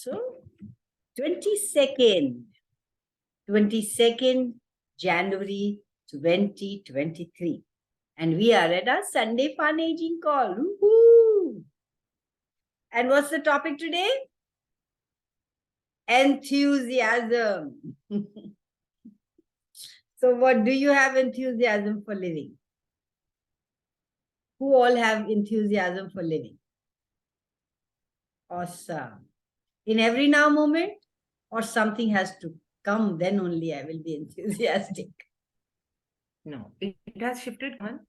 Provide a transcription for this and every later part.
So 22nd January 2023. And we are at our Sunday Fun Aging call. Woohoo! And what's the topic today? Enthusiasm. So what do you have enthusiasm for living? Who all have enthusiasm for living? Awesome. In every now moment, or something has to come, then only I will be enthusiastic. No, it has shifted on.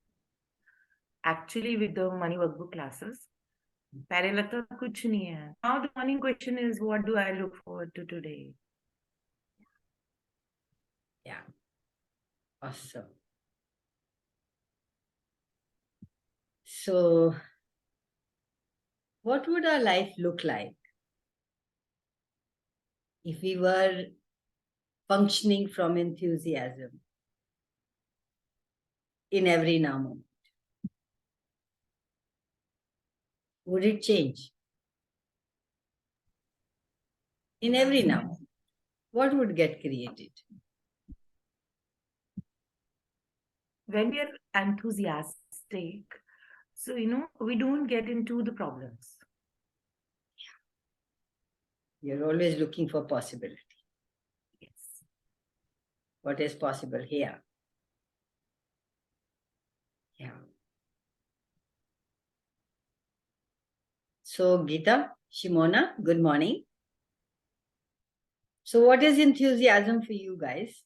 Actually, with the money workbook classes, पहले लगता था कुछ नहीं है. Now the morning question is, what do I look forward to today? Yeah. Awesome. So, what would our life look like if we were functioning from enthusiasm in every now moment? Would it change? In every now moment, what would get created? When we are enthusiastic, so we don't get into the problems. You're always looking for possibility. Yes. What is possible here? Yeah. So, Geeta, Shimona, good morning. So, what is enthusiasm for you guys?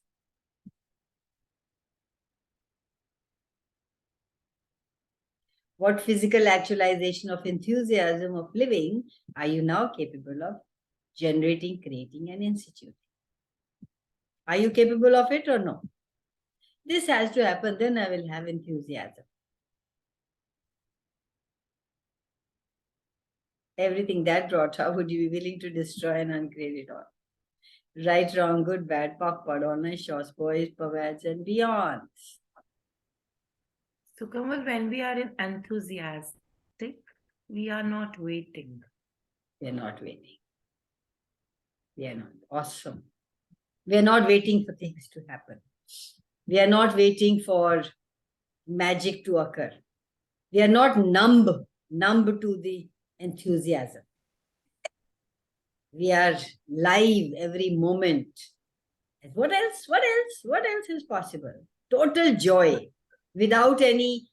What physical actualization of enthusiasm of living are you now capable of generating, creating, and instituting? Are you capable of it or no? This has to happen, then I will have enthusiasm. Everything that brought, how would you be willing to destroy and uncreate it all? Right, wrong, good, bad, POC, POD, online shorts, boys, perverts, and beyonds. So, Kanwal, when we are enthusiastic, we are not waiting. We are not waiting. We are not. Awesome. We are not waiting for things to happen. We are not waiting for magic to occur. We are not numb to the enthusiasm. We are live every moment. What else? What else? What else is possible? Total joy without any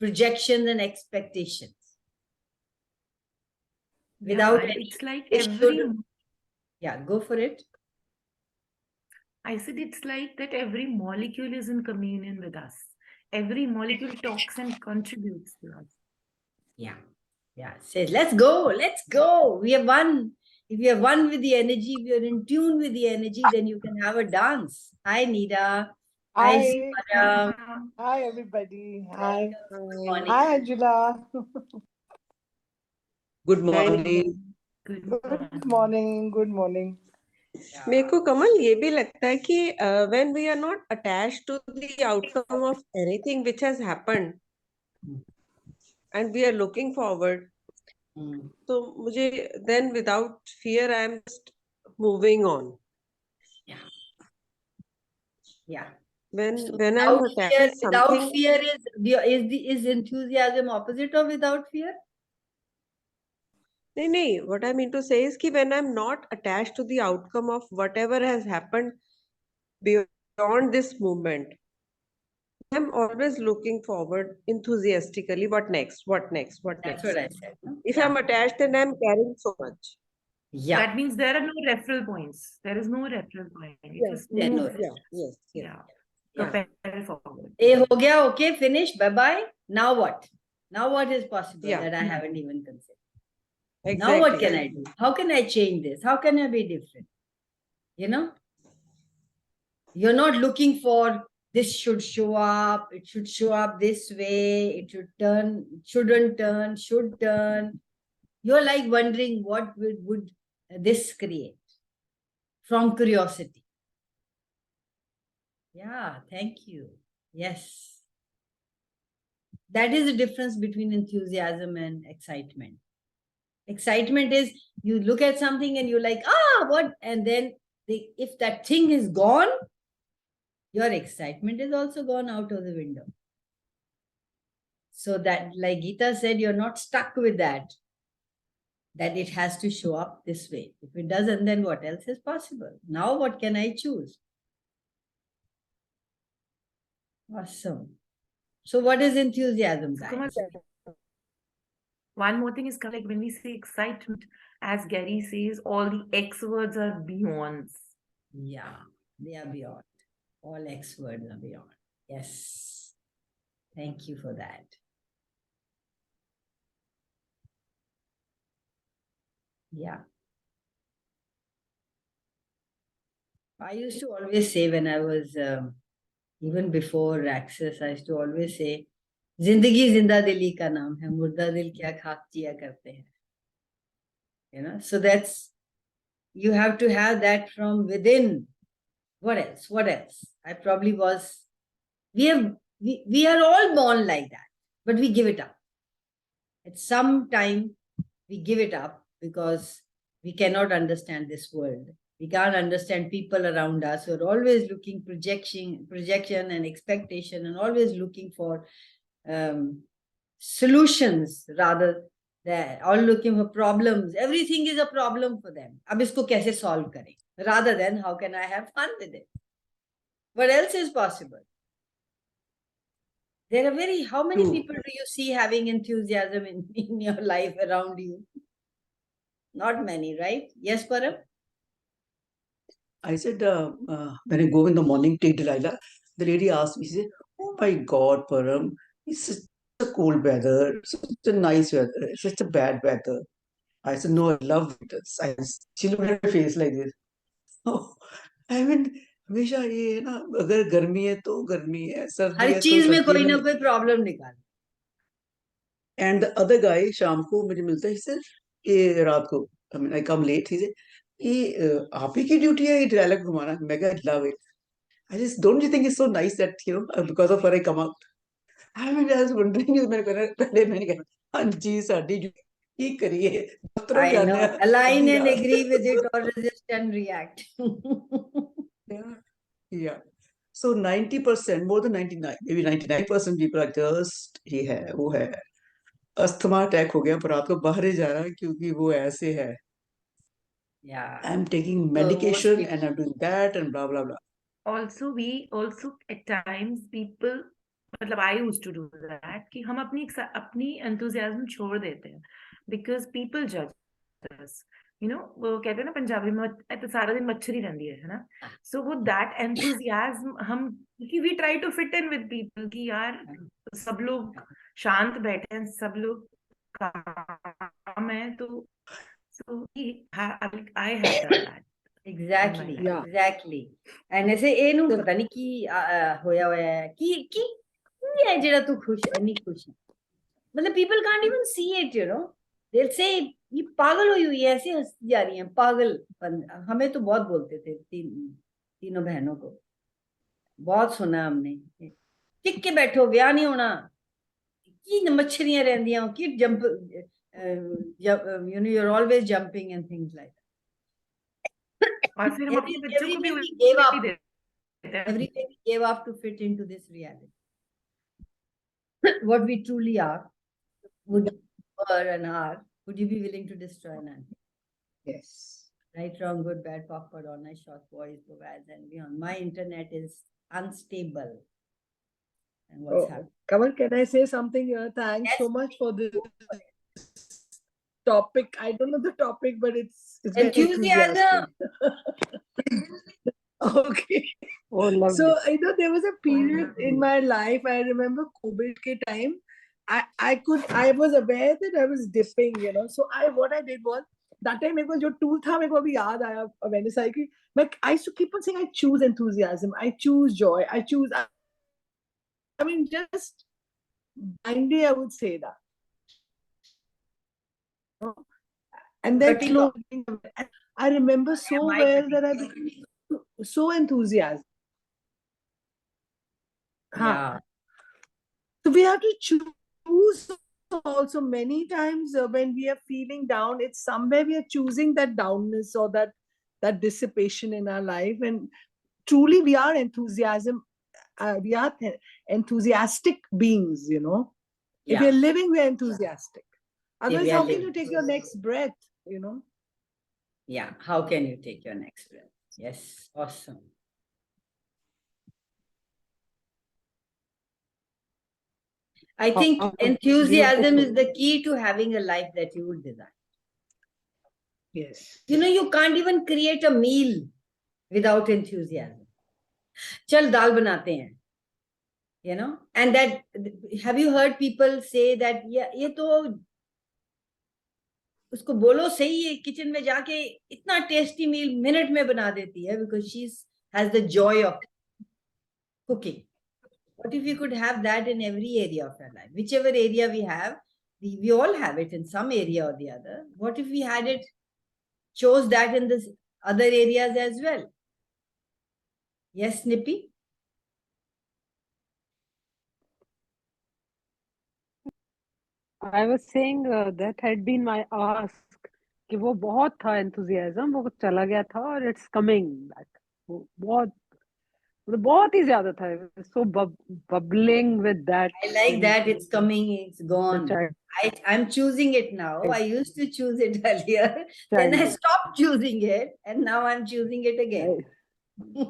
projections and expectations. Without any, it's like every... Yeah, go for it. I said it's like that every molecule is in communion with us. Every molecule talks and contributes to us. Yeah. Yeah. Says, let's go. Let's go. We are one. If you are one with the energy, if you're in tune with the energy, then you can have a dance. Hi, Nida. Hi. Hi, everybody. Hi. Hi, Angela. Good morning. Good morning. Good morning. मेरे को कमल ये भी लगता है कि when we are not attached to the outcome of anything which has happened and we are looking forward, so मुझे then without fear I am just moving on. Yeah. Yeah. When So I'm attached to without something, fear is enthusiasm opposite of without fear? नहीं, what I mean to say is कि when I'm not attached to the outcome of whatever has happened beyond this moment, I'm always looking forward enthusiastically. What next? What next? What That's next? what I said. No? If I'm attached, then I'm carrying so much. Yeah. That means there are no referral points. There is no referral point. Yes, Yeah. Propel forward. Ho gaya, okay, finish. Bye-bye. Now what? Now what is possible that I haven't even considered? Exactly. Now what can I do? How can I change this? How can I be different? You're not looking for this should show up. It should show up this way. It should turn, shouldn't turn, should turn. You're like wondering what would this create from curiosity. Yeah, thank you. Yes. That is the difference between enthusiasm and excitement. Excitement is you look at something and you're like, what? And then if that thing is gone, your excitement is also gone out of the window. So that, like Geeta said, you're not stuck with that it has to show up this way. If it doesn't, then what else is possible? Now what can I choose? Awesome. So what is enthusiasm, guys? One more thing is like when we say excitement, as Gary says, all the X words are beyonds. Yeah, they are beyond. All X words are beyond. Yes. Thank you for that. Yeah. I used to always say when I was, even before Access, I used to always say, Zindagi zinda dili ka naam hai, murda dil kya khaak jiya karte hain. You know, so you have to have that from within. What else? What else? I probably was, we are all born like that, but we give it up. At some time, we give it up because we cannot understand this world. We can't understand people around us. We're always looking projection and expectation, and always looking for solutions rather than all looking for problems. Everything is a problem for them. Ab isko kaise solve kare? Rather than how can I have fun with it? What else is possible? There are how many people do you see having enthusiasm in your life around you? Not many, right? Yes, Param? I said, when I go in the morning, take Delilah, the lady asked me, she said, oh my God, Param, it's such a cold weather, such a nice weather, it's such a bad weather. I said, no, I love it. She looked at my face like this. Oh, I mean, हमेशा ये है ना, अगर गर्मी है तो गर्मी है, सर्दी हर है तो चीज में सर्दी कोई ना में. कोई प्रॉब्लम निकाल. And the other guy, शाम को मुझे मिलता है, he said, ये रात को, I mean, I come late, he said, ये आप ही की ड्यूटी है ये डायलॉग घुमाना. मैं कहा, I love it. I just, don't you think it's so nice that, because of her I come out? I mean, I was wondering, मैंने कहा, हाँ जी, साडी ड्यूटी करिए. I know. Align and agree with it or resist and react. Yeah. So 90%, more than 99, maybe 99% people are just ये है, वो है. Asthma attack हो गया पर आपको बाहर ही जा रहा है क्योंकि वो ऐसे है. Yeah. I'm taking medication and I'm doing that and blah blah blah. Also, we also at times people, मतलब I used to do that कि हम अपनी enthusiasm छोड़ देते हैं because people judge us. You know, वो कहते हैं ना पंजाबी में तो सारा दिन मच्छर ही रहती है ना. So वो that enthusiasm हम क्योंकि we try to fit in with people कि यार सब लोग शांत बैठे हैं, सब लोग काम है तो so I have done that. Exactly. Yeah. Exactly. And ऐसे ये नू पता नहीं कि होया है कि है जेड़ा तू खुश है नहीं खुश है. मतलब people can't even see it, you know. They'll say ये पागल हुई है ऐसे हंस जा रही हैं पागल. हमें तो बहुत बोलते थे तीनों बहनों को बहुत सुना हमने. टिक के बैठो ब्याह नहीं होना की मच्छरियां रहंदियां की jump you know you're always jumping and things like that. और फिर हम अपने बच्चों को भी Every day we gave up. देते हैं. Every day we gave up to fit into this reality. What we truly are, would you be willing to destroy none? Yes. Right, wrong, good, bad, popcorn, all night, short, boys, provides, and beyond. My internet is unstable. And what's happening? Kamal, can I say something here? Thanks Yes, so much for this topic. I don't know the topic, but it's very enthusiasm. Okay. Oh, lovely. So, there was a period in my life, I remember COVID ke time, I was aware that I was dipping, So what I did was, that time मेरे को जो tool था मेरे को अभी याद आया awareness आई कि I used to keep on saying I choose enthusiasm, I choose joy, I mean just blindly I would say that. And then slowly, I remember so well that I became so enthusiastic. Yeah. So we have to choose also many times when we are feeling down, it's somewhere we are choosing that downness or that dissipation in our life, and truly we are enthusiastic beings, you know. If Yeah. you're living, we're enthusiastic. Otherwise, we are how can living. you take your next breath, you know? Yeah. How can you take your next breath? Yes. Awesome. I think enthusiasm is the key to having a life that you would desire. Yes. You know, you can't even create a meal without enthusiasm. Chal dal banate hain. You know, and that, have you heard people say that, yeah, ye to उसको बोलो सही है kitchen में जाके इतना tasty मील minute में बना देती है because she has the joy of cooking. What if we could have that in every area of our life? Whichever area we have, we all have it in some area or the other. What if we had it, chose that in this other areas as well? Yes, Nippy? I was saying that had been my ask कि वो बहुत था enthusiasm, वो चला गया था और it's coming back. वो बहुत ही ज्यादा था. So bubbling with that. I like that. It's coming, it's gone. child- I'm choosing it now. I used to choose it earlier. Then I childhood. stopped choosing it, and now I'm choosing it again. Yeah.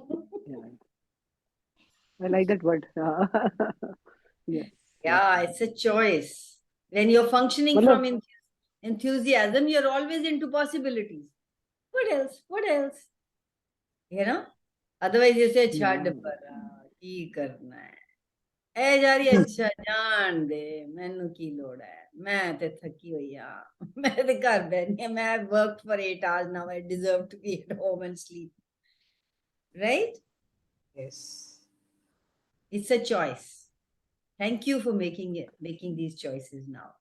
I like that word. Yes. Yeah, it's a choice. When you're functioning मतलब from enthusiasm, you're always into possibilities. What else? What else? You know? Otherwise, you say, chhad para, ki karna hai. ए जारी अच्छा जान दे मैनू की लोड़ है मैं ते थकी हुई हां मैं ते घर बैठी मैं worked for 8 hours now I deserve to be at home and sleep, right? Yes. It's a choice. Thank you for making these choices now.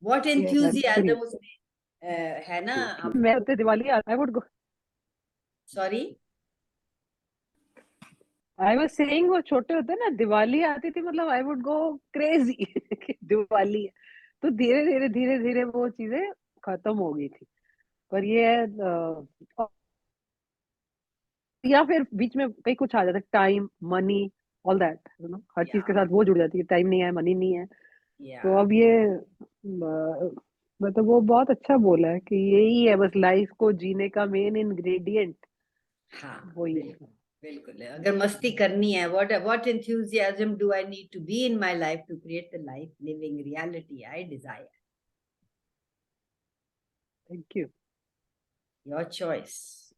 What enthusiasm उसमें है ना मैं होते Diwali I would go. sorry I was saying वो छोटे होते ना दिवाली आती थी मतलब I would go crazy Diwali है तो धीरे धीरे धीरे धीरे वो चीजें खत्म हो गई थी पर ये या फिर बीच में कहीं कुछ आ जाता है time money all that you know हर चीज के साथ वो जुड़ जाती है टाइम नहीं है मनी नहीं है तो अब ये मतलब वो बहुत अच्छा बोला है कि यही है बस लाइफ को जीने का मेन इंग्रेडिएंट हाँ वही है बिल्कुल है अगर मस्ती करनी है what enthusiasm do I need to be in my life to create the life living reality I desire? Thank you. Your choice.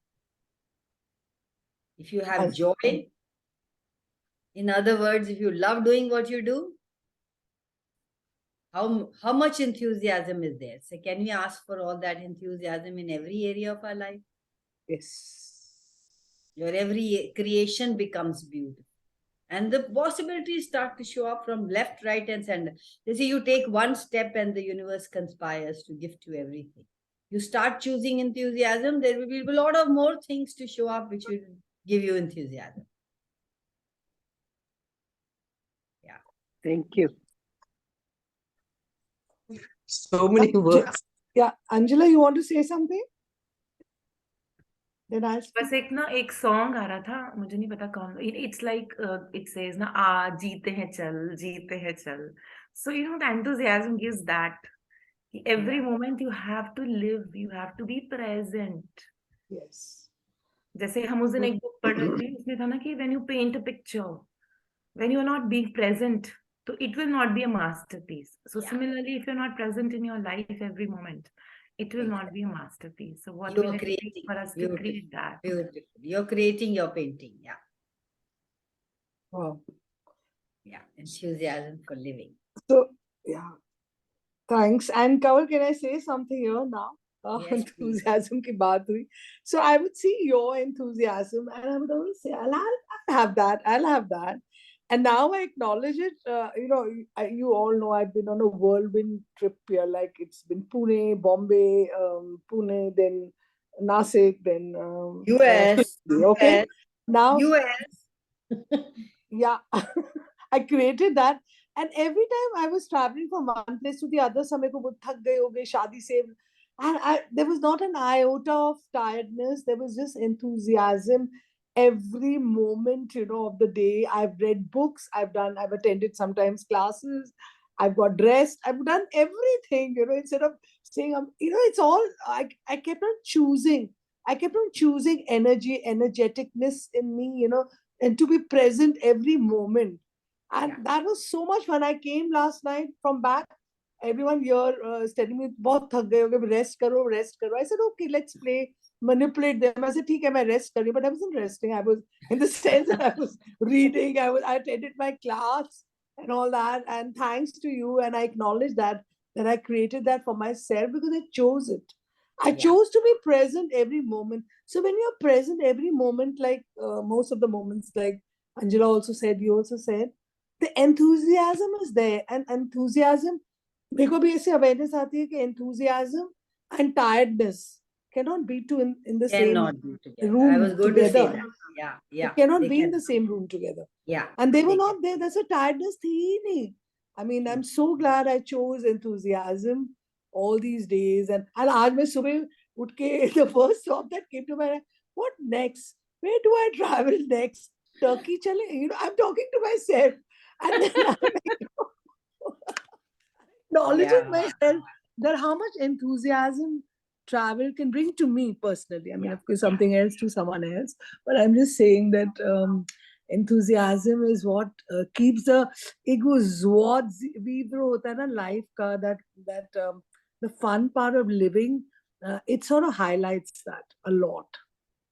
If you have joy, in other words, if you love doing what you do, how much enthusiasm is there? So can we ask for all that enthusiasm in every area of our life? Yes. Your every creation becomes beautiful. And the possibilities start to show up from left, right, and center. They say you take one step and the universe conspires to gift you everything. You start choosing enthusiasm, there will be a lot of more things to show up which will give you enthusiasm. Yeah. Thank you. So many words. Yeah, Angela, you want to say something? Then I'll speak. बस एक ना एक song आ रहा था मुझे नहीं पता कौन इट्स लाइक इट सेज ना आ जीते हैं चल so you know the enthusiasm gives that every moment you have to live you have to be present. Yes. जैसे हम उस दिन एक बुक पढ़ रहे थे उसमें था ना कि when you paint a picture when you are not being present so it will not be a masterpiece. So similarly if you're not present in your life every moment it will not be a masterpiece. So what will it take for us to create that? Beautiful. You're creating your painting. Yeah. Wow. Yeah. Enthusiasm for living. So, yeah. Thanks. And Kanwal, can I say something here now? Yes, Enthusiasm ki baat hui. So I would see your enthusiasm and I would always say, I'll have that. I'll have that. And now I acknowledge it. You know, you all know I've been on a whirlwind trip here. Like it's been Pune, Bombay, Pune, then Nasik, then US. okay. US, Now, US. yeah, I created that. And every time I was traveling from one place to the other, समय को बहुत थक गए हो गए शादी से, and there was not an iota of tiredness. There was just enthusiasm every moment, of the day. I've read books. I've attended sometimes classes. I've got dressed. I've done everything, instead of saying, it's all, I kept on choosing. I kept on choosing energy, energeticness in me, and to be present every moment. And that was so much when I came last night from back. Everyone here is telling me, बहुत थक गए होगे, rest करो, rest करो. I said, okay, let's play, manipulate them. I said, ठीक है, मैं rest कर रही हूँ, but I wasn't resting. I was, in the sense that I was reading, I attended my class and all that. And thanks to you, and I acknowledge that I created that for myself because I chose it. I chose to be present every moment. So when you're present every moment, like most of the moments, like Angela also said, you also said, the enthusiasm is there. And enthusiasm, मेरे को भी ऐसे awareness आती है कि enthusiasm and tiredness cannot be in the same Cannot be together. room I was going to say together. that. Yeah, They yeah. cannot they be in can. the same room together. Yeah. And they were they not can. there. That's a tiredness थी ही नहीं. I mean, I'm so glad I chose enthusiasm all these days. And आज मैं सुबह उठ के, the first thought that came to my mind, what next? Where do I travel next? Turkey chale? I'm talking to myself. And then I'm acknowledging myself that how much enthusiasm travel can bring to me personally. I mean, of course, something else to someone else, but I'm just saying that enthusiasm is what keeps the ego hota na life ka, that the fun part of living, it sort of highlights that a lot.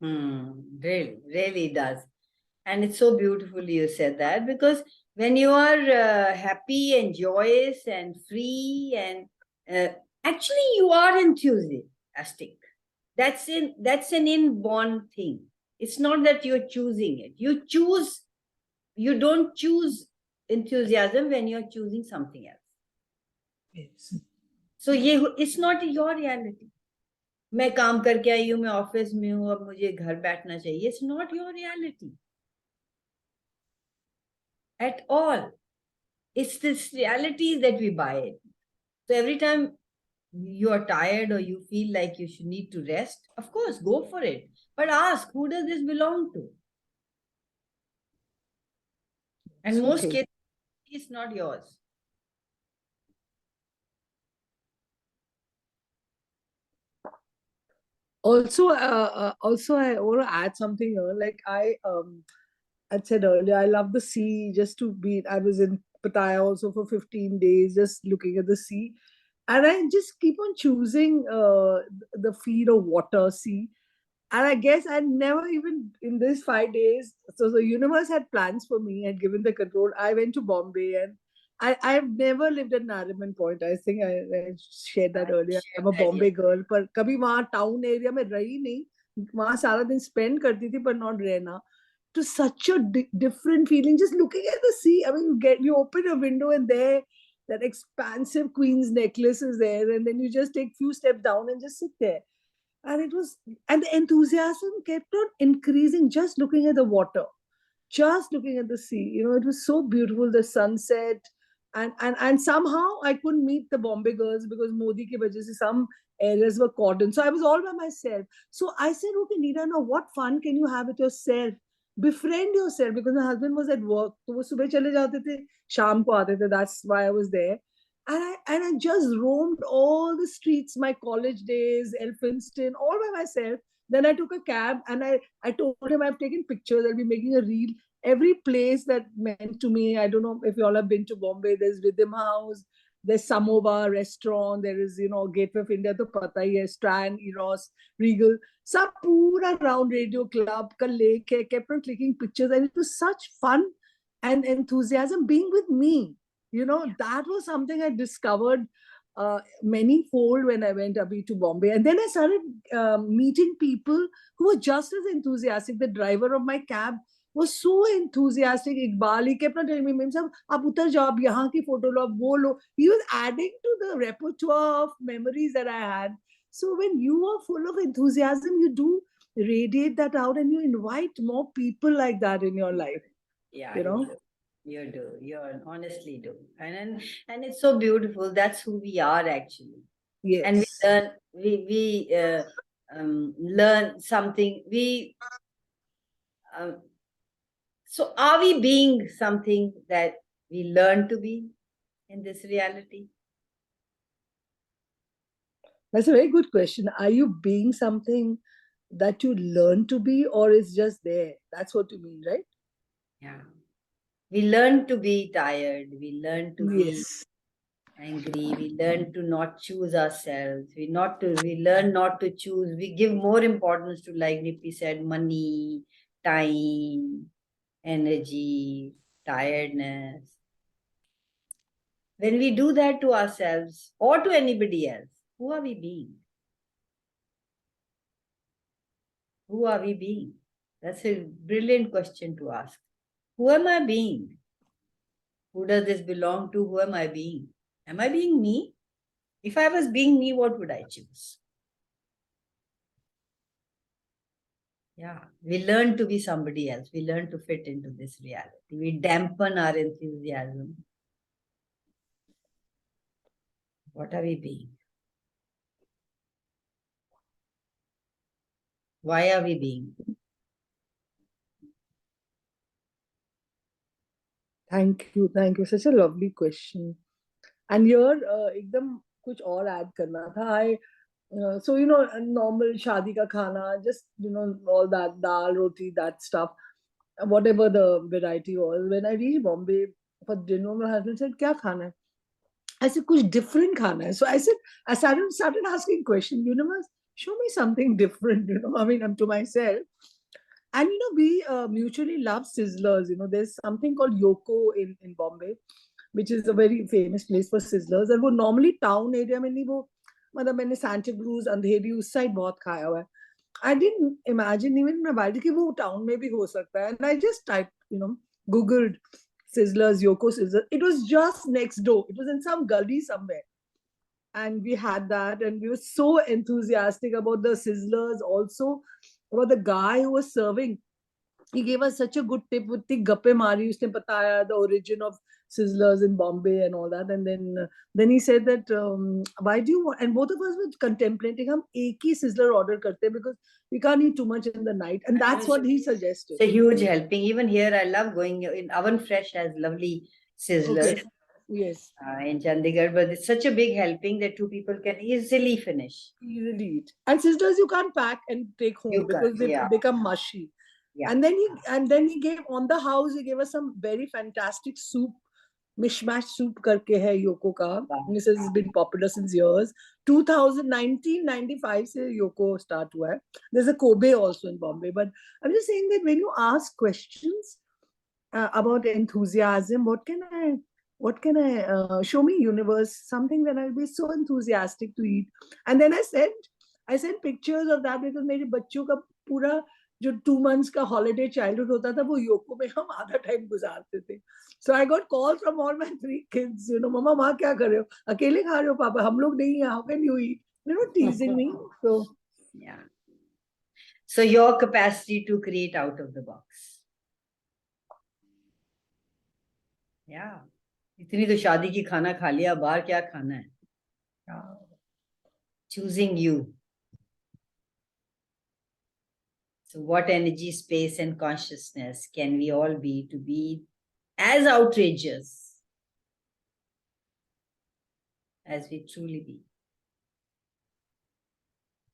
Really, really does. And it's so beautifully you said that, because when you are happy and joyous and free and actually you are enthusiastic. That's an inborn thing. It's not that you're choosing it. You don't choose enthusiasm when you're choosing something else. Yes. So it's not your reality. मैं काम करके आई हूँ, मैं office में हूँ, अब मुझे घर बैठना चाहिए. It's not your reality at all. It's this reality that we buy it. So every time you are tired or you feel like you should need to rest, of course, go for it. But ask, who does this belong to? And most Okay. cases, it's not yours. Also, I want to add something here. Like I said earlier, I love the sea. Just to be, I was in Pattaya also for 15 days, just looking at the sea, and I just keep on choosing the feel of water, sea. And I guess I never even in these 5 days. So the universe had plans for me, had given the control. I went to Bombay, and I've never lived at Nariman Point. I think I shared that earlier. I'm a Bombay girl, पर कभी वहाँ town area में रही नहीं. वहाँ सारा दिन spend करती थी, but not रहना. To such a different feeling, just looking at the sea. I mean, you open a window and there, that expansive Queen's necklace is there, and then you just take few steps down and just sit there. And the enthusiasm kept on increasing just looking at the water, just looking at the sea. It was so beautiful, the sunset. And somehow I couldn't meet the Bombay girls because Modi ki wajah se some areas were cordoned. So I was all by myself. So I said, okay, Neera, now what fun can you have with yourself? Befriend yourself, because my husband was at work. So वो सुबह चले जाते थे, शाम को आते थे. That's why I was there. And I just roamed all the streets, my college days, Elphinstone, all by myself. Then I took a cab and I told him I've taken pictures. I'll be making a reel. Every place that meant to me. I don't know if you all have been to Bombay. There's Rhythm House. There's Samovar restaurant. There is, Gateway of India. To pata hi hai. Strand, Eros, Regal. Sab pura round Radio Club ka lake hai. Kept on clicking pictures. And it was such fun and enthusiasm being with me. That was something I discovered many-fold when I went to Bombay. And then I started meeting people who were just as enthusiastic. The driver of my cab was so enthusiastic. Iqbal, he kept on telling me, Mim sahab, aap utar jao, aap yahan ki photo lo, aap wo lo. He was adding to the repertoire of memories that I had. So when you are full of enthusiasm, you do radiate that out and you invite more people like that in your life. Yeah, You know? You do. You honestly do. And it's so beautiful. That's who we are actually. And Yes. we learn something. So are we being something that we learn to be in this reality? That's a very good question. Are you being something that you learn to be, or is just there? That's what you mean, right? Yeah. We learn to be tired. We learn to be Yes. angry. We learn to not choose ourselves. We learn not to choose. We give more importance to, like Nippy said, money, time, energy, tiredness. When we do that to ourselves or to anybody else, who are we being? Who are we being? That's a brilliant question to ask. Who am I being? Who does this belong to? Who am I being? Am I being me? If I was being me, what would I choose? Yeah, we learn to be somebody else. We learn to fit into this reality. We dampen our enthusiasm. What are we being? Why are we being? Thank you. Thank you. Such a lovely question. And here, एकदम कुछ और add करना था. So a normal शादी का खाना, just all that dal, roti, that stuff, whatever the variety was. When I reached Bombay for dinner, my husband said, "क्या खाना है?" I said, "कुछ different खाना है." So I started asking questions. Universe, show me something different. I mean, I'm to myself. And we mutually love sizzlers. There's something called Yoko in Bombay, which is a very famous place for sizzlers. And वो normally town area में नहीं, वो मतलब मैंने Santa Cruz अंधेरी उस side बहुत खाया हुआ है. I didn't imagine even मैं बाहर कि वो town में भी हो सकता है. And I just typed, Googled sizzlers, Yoko sizzlers. It was just next door. It was in some gully somewhere. And we had that, and we were so enthusiastic about the sizzlers, also about the guy who was serving. He gave us such a good tip with the gappe mari. Usne bataya the origin of sizzlers in Bombay and all that. And then he said that why do you want? And both of us were contemplating. Hum ek hi sizzler order karte because we can't eat too much in the night. And that's what he suggested. It's a huge helping. Even here, I love going in Oven Fresh has lovely sizzlers. Okay. Yes. In Chandigarh, but it's such a big helping that two people can easily finish. Easily eat. And sizzlers you can't pack and take home because they become mushy. Yeah. And then he gave on the house, he gave us some very fantastic soup, mishmash soup karke hai Yoko ka. This has been popular since years. 1995 se Yoko start hua hai. There's a Kobe also in Bombay. But I'm just saying that when you ask questions about enthusiasm, what can I show me universe, something that I'll be so enthusiastic to eat. And then I sent pictures of that because मेरे बच्चों का पूरा जो 2 months का holiday childhood होता था वो योको में हम आधा time गुजारते थे. So I got calls from all my 3 kids, मम्मा वहाँ क्या कर रहे हो? अकेले खा रहे हो पापा? हम लोग नहीं हैं. How can you eat? Teasing me. So yeah. So your capacity to create out of the box. Yeah. इतनी तो शादी की खाना खा लिया, बाहर क्या खाना है? Choosing you. So what energy, space, and consciousness can we all be to be as outrageous as we truly be?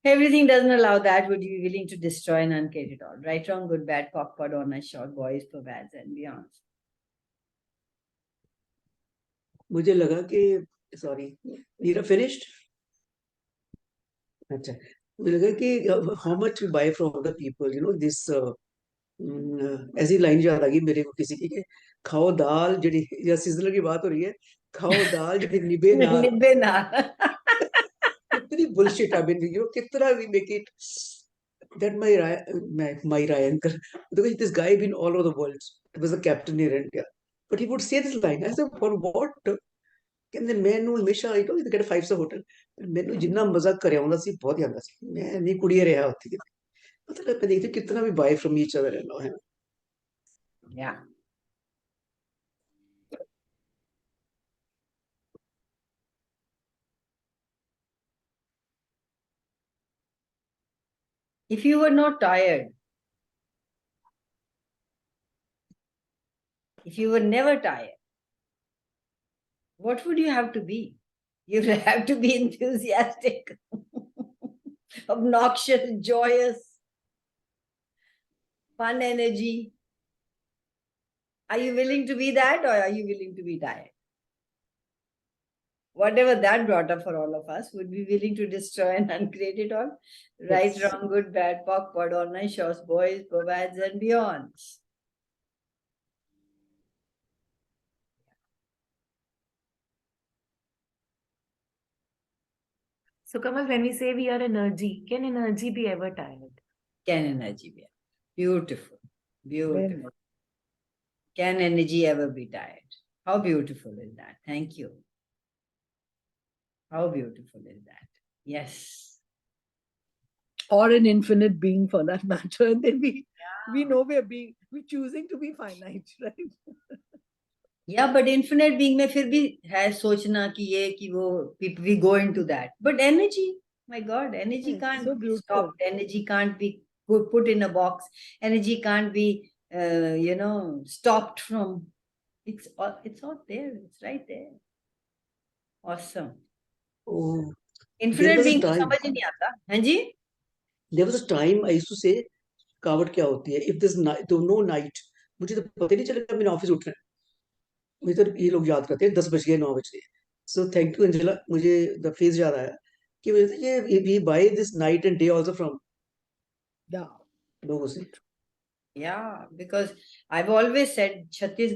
Everything doesn't allow that. Would you be willing to destroy and uncreate it all? Right, wrong, good, bad, cock, pod, honor, short, boys, pervads, and beyond. मुझे लगा कि sorry नीरा finished अच्छा मुझे लगा कि how much we buy from the people this ऐसी line याद आ गई मेरे को किसी की कि खाओ दाल जड़ी या सिजलर की बात हो रही है खाओ दाल जड़ी निबे ना कितनी bullshit I've been कितना we make it that my Ryan because this guy been all over the world. He was a captain here in India, but he would say this line. I said, for what? ਕਹਿੰਦੇ ਮੈਨੂੰ ਹਮੇਸ਼ਾ ਇਹ ਕਿਹੜਾ 5 star hotel ਮੈਨੂੰ ਜਿੰਨਾ ਮਜ਼ਾ ਕਰਿਆ ਹੁੰਦਾ ਸੀ ਬਹੁਤ ਹੀ ਆਉਂਦਾ ਸੀ ਮੈਂ ਨਹੀਂ ਕੁੜੀ ਰਿਹਾ ਉੱਥੇ मतलब मैं देखती कितना भी बाय फ्रॉम ईच अदर है Yeah. If you were not tired, if you were never tired, what would you have to be? You'd have to be enthusiastic, obnoxious, joyous, fun energy. Are you willing to be that, or are you willing to be tired? Whatever that brought up for all of us, would be willing to destroy and uncreate it all? Right, Yes. wrong, good, bad, POC, POD, online shows, boys, bobads, and beyonds. So Kamal, when we say we are energy, can energy be ever tired? Can energy be? Beautiful. Beautiful. Very nice. Can energy ever be tired? How beautiful is that? Thank you. How beautiful is that? Yes. Or an infinite being for that matter. And then we know we're choosing to be finite, right? Yeah, but infinite being में फिर भी है सोचना कि ये कि वो we go into that. But energy, my God, energy Yes, can't so be beautiful. stopped. Energy can't be put in a box. Energy can't be, stopped from. It's all there. It's right there. Awesome. Oh, Infinite was a being को time. समझ ही नहीं आता. हाँ जी? There was a time I used to say, कावट क्या होती है? If there's no night, मुझे तो पता ही नहीं चलेगा मैंने ऑफिस उठना है. मुझे तो ये लोग याद करते हैं 10 बज गए 9 बज गए. So thank you Angela. मुझे the phase याद आया कि मुझे ये we buy this night and day also from Yeah. लोगों से. Yeah, because I've always said 36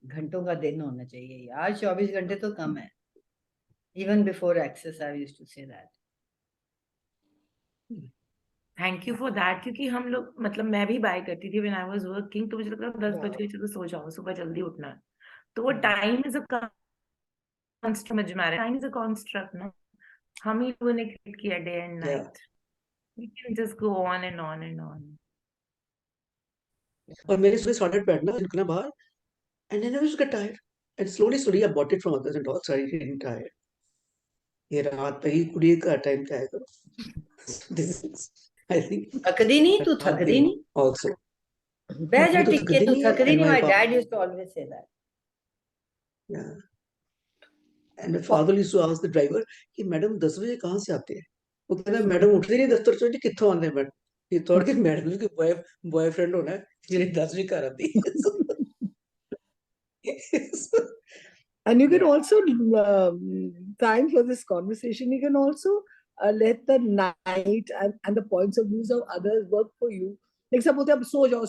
घंटों का दिन होना चाहिए यार. 24 घंटे तो कम है. Even before access, I used to say that. Thank you for that, क्योंकि हम लोग मतलब मैं भी बाय करती थी व्हेन आई वाज वर्किंग, तो मुझे लगता था 10 बज गए चलो सो जाओ, सुबह जल्दी उठना है. तो वो time is a construct, time is a construct ना, हम ही लोगों ने क्रिएट किया day and night. We can just go on and on and on. और मेरे सुबह started बैठना निकलना बाहर and then I was get tired and slowly I bought it from others and all started getting tired. ये रात पे ही कुड़ी का टाइम क्या है करो. This is, I think, थकदी नहीं तू, थकदी नहीं. also. बह जा वो तो टिक के, थकती तू नहीं है थकदी and नहीं. my My dad used to always say that. yeah. And my father used to ask the driver कि मैडम 10 बजे कहाँ से आते हैं? वो कहता है मैडम उठती नहीं दफ्तर चों जी कित्थों आंदे मैडम. ये थोड़ा कि मैडम के बॉयफ्रेंड होना है ਜਿਹੜੀ 10 ਵਜੇ ਘਰ ਆਂਦੀ ਹੈ. And you can also, thanks for this conversation, you can also let the night and the points of views of others work for you. Like suppose आप सो जाओ,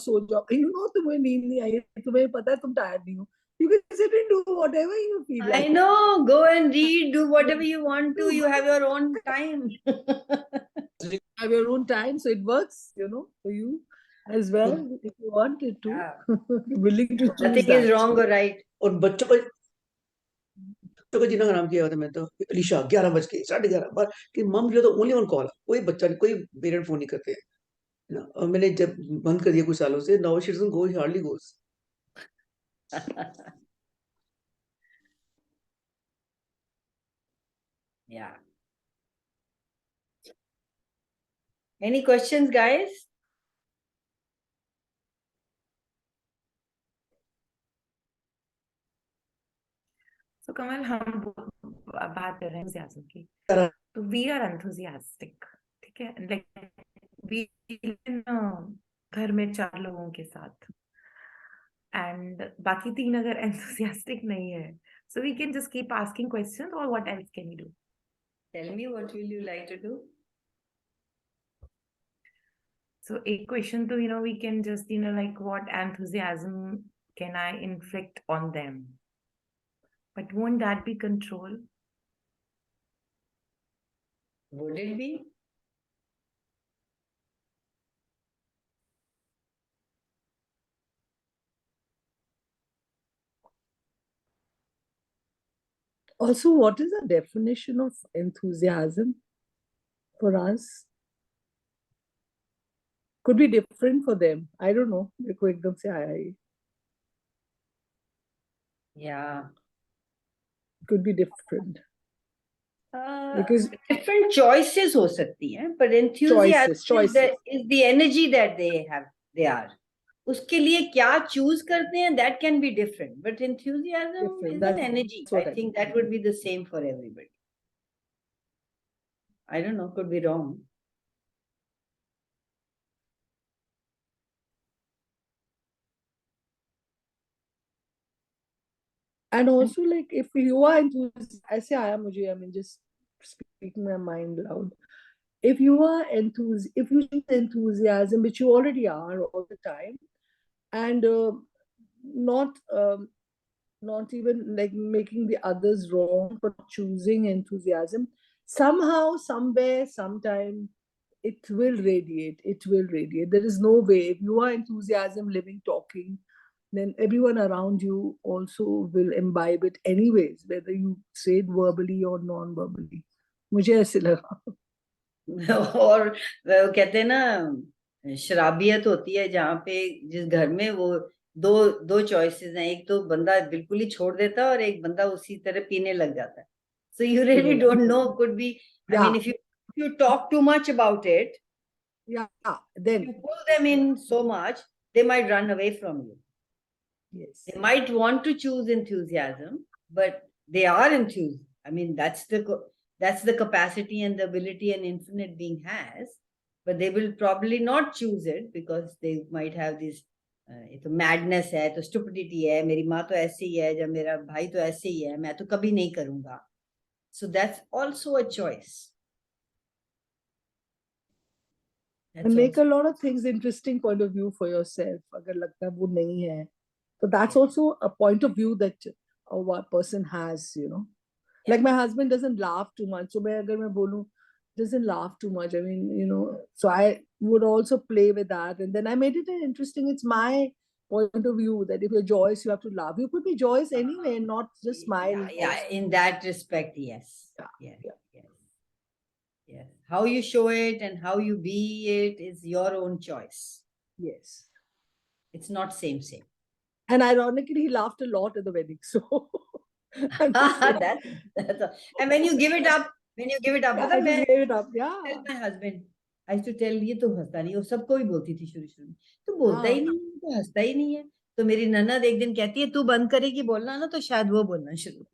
you know तुम्हें नींद नहीं आई, तुम्हें पता है तुम tired नहीं हो. You can sit and do whatever you feel like. I know. Go and read. Do whatever you want to. You have your own time. You have your own time, so it works, for you as well if you wanted to. Willing to choose Nothing that. is wrong or right. और बच्चों को जिन्होंने नाम किया होता है मैं तो अलीशा 11 बज के 11:30 बार कि mom you are the only one call. कोई बच्चा नहीं, कोई पेरेंट फोन नहीं करते हैं ना. और मैंने जब बंद कर दिया कुछ सालों से, now she doesn't go, hardly goes. Yeah. Any questions, guys? So Kamal, हम बात कर रहे हैं enthusiasm की. तो we are enthusiastic, ठीक है? Like we live in घर में 4 लोगों के साथ, and बाकी 3 अगर enthusiastic नहीं है, so we can just keep asking questions, or what else can we do? Tell me, what will you like to do? So a question to, we can just, like what enthusiasm can I inflict on them? But won't that be control? Would it be? Also, what is the definition of enthusiasm for us? Could be different for them. I don't know. देखो एकदम से आया ये. Yeah. Could be different. Because different choices हो सकती हैं, but enthusiasm choices. is the energy that they are. उसके लिए क्या choose करते हैं, that can be different, but enthusiasm Different, is that's an energy. what I I think that would be the same for everybody. I don't know, could be wrong. And also, like, if you are enthusiastic, I mean, just speaking my mind loud. If you are if you show enthusiasm, which you already are all the time, and not not even like making the others wrong for choosing enthusiasm, somehow, somewhere, sometime, it will radiate. It will radiate. There is no way. If you are enthusiasm, living, talking, then everyone around you also will imbibe it anyways, whether you say it verbally or non-verbally. मुझे ऐसे लगा. और वो कहते हैं ना, शराबियत होती है जहाँ पे, जिस घर में वो दो चॉइसेस हैं, एक तो बंदा बिल्कुल ही छोड़ देता है और एक बंदा उसी तरह पीने लग जाता है. So you really don't know, could be, I mean, if you talk too much about it, then you pull them in so much, they might run away from you. Yes. They might want to choose enthusiasm, but they are enthused. I mean, that's the capacity and the ability an infinite being has, but they will probably not choose it because they might have this ये तो madness है, तो stupidity है, मेरी माँ तो ऐसे ही है, जब मेरा भाई तो ऐसे ही है, मैं तो कभी नहीं करूँगा. So that's also a choice. And make a lot of things interesting point of view for yourself. अगर लगता है वो नहीं है, so that's also a point of view that a person has, you know. Like my husband doesn't laugh too much, so अगर मैं बोलूं doesn't laugh too much, I mean, you know, so I would also play with that, and then I made it interesting. It's my point of view that if you're joyous, you have to laugh. You could be joyous anyway, not just smile. Yeah, in that respect, yes. Yeah. Yes. How you show it and how you be it is your own choice. Yes. It's not same. And ironically, he laughed a lot at the wedding. So that's all. And when you give it up, I just gave it up. Yeah. Tell my husband, I used to tell, ये तो हंसता नहीं, वो सबको ही बोलती थी शुरू में, तो बोलता ही नहीं, तो हंसता ही नहीं है. तो मेरी ननद एक दिन कहती है, तू बंद करेगी बोलना ना, तो शायद वो बोलना शुरू.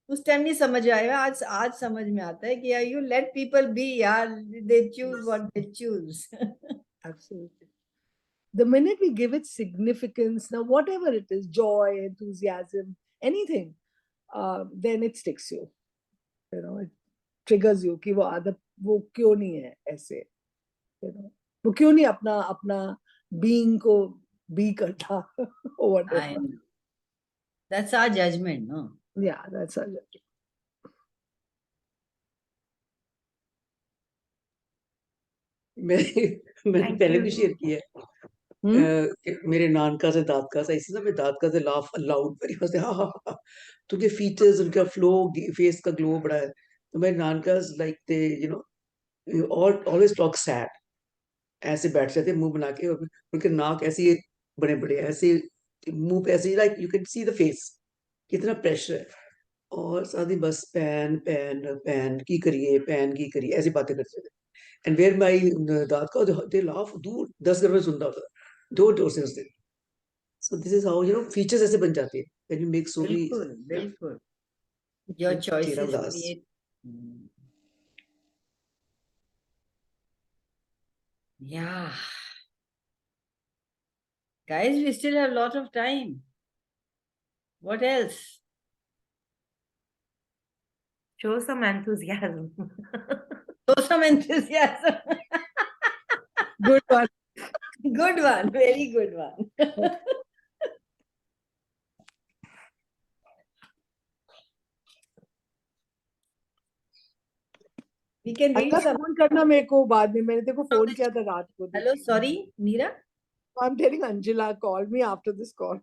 उस टाइम नहीं समझ आया, आज समझ में आता है कि यार, you let people be, यार, they choose what they choose. Absolutely. The minute we give it significance, now whatever it is, joy, enthusiasm, anything, then it sticks you. You know, it triggers you कि वो आदत वो क्यों नहीं है ऐसे, you know, वो क्यों नहीं अपना being को be करता or whatever. That's our judgment, no? Yeah, that's our judgment. मैंने पहले भी शेयर किया है. मेरे नानका से दादका से ऐसे ना, मैं दादका से लाफ अलाउड वेरी हंसते, हाँ, तो उनके फीचर्स, उनका फ्लो, फेस का ग्लो बड़ा है. तो मेरे नानका like they, you know, always talk sad, ऐसे बैठ जाते मुंह बना के, और उनके नाक ऐसे बड़े बड़े ऐसे, मुंह पे ऐसे, like you can see the face, कितना प्रेशर है. और साथ ही बस पैन पैन पैन की करिए ऐसी बातें करते थे. And where my dadka, they laugh, दूर 10 घर में सुनता होता, दो से हंसते. So this is how, you know, features ऐसे बन जाती है when you make so many. बिल्कुल. Your choices create. Yeah. Guys, we still have a lot of time. What else? Show some enthusiasm. Show some enthusiasm. Good one. Good one. Very good one. We can read some. Phone करना मेरे को बाद में, मैंने तेरे को phone किया था रात को. Hello, sorry, Meera. I'm telling Angela, call me after this call.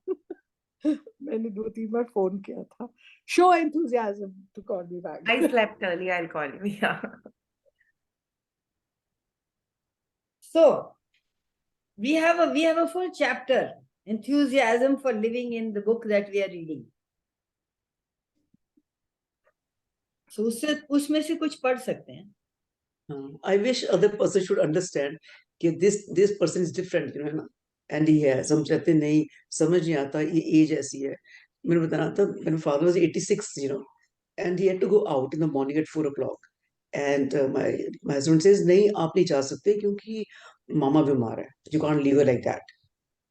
मैंने 2-3 बार फोन किया था. Show enthusiasm to call me back. I slept early, I'll call you. Yeah. So we have a full chapter, enthusiasm for living, in the book that we are reading. So उसमें से कुछ पढ़ सकते हैं. I wish other person should understand कि this person is different, है ना, and he है, हम चाहते नहीं, समझ नहीं आता, ये age ऐसी है. मैंने बताना था, my father was 86, and he had to go out in the morning at 4 o'clock. And my husband says, नहीं, आप नहीं जा सकते क्योंकि मामा बीमार है. You can't leave her like that.